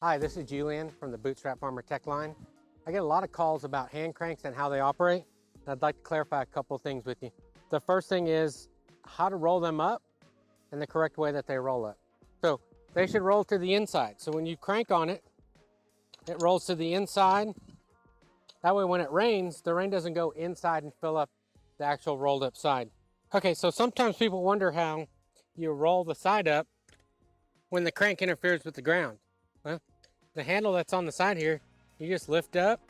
Hi, this is Julian from the Bootstrap Farmer Tech line. I get a lot of calls about hand cranks and how they operate. And I'd like to clarify a couple of things with you. The first thing is how to roll them up and the correct way that they roll up. So they should roll to the inside. So when you crank on it, it rolls to the inside. That way when it rains, the rain doesn't go inside and fill up the actual rolled up side. Okay, so sometimes people wonder how you roll the side up when the crank interferes with the ground. Well, the handle that's on the side here, you just lift up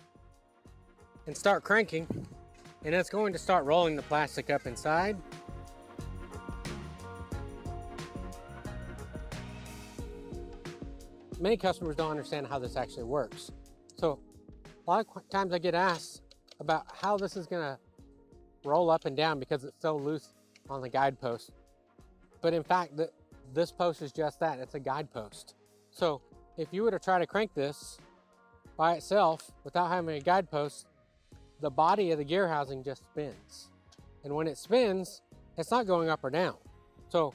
and start cranking, and it's going to start rolling the plastic up inside. Many customers don't understand how this actually works. So a lot of times I get asked about how this is gonna roll up and down because it's so loose on the guide post. But in fact, this post is just that, it's a guide post. So if you were to try to crank this by itself without having a guide post, the body of the gear housing just spins. And when it spins, it's not going up or down. So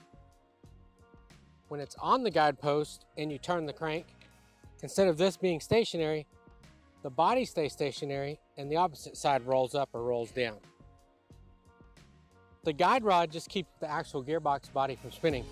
when it's on the guide post and you turn the crank, instead of this being stationary, the body stays stationary and the opposite side rolls up or rolls down. The guide rod just keeps the actual gearbox body from spinning.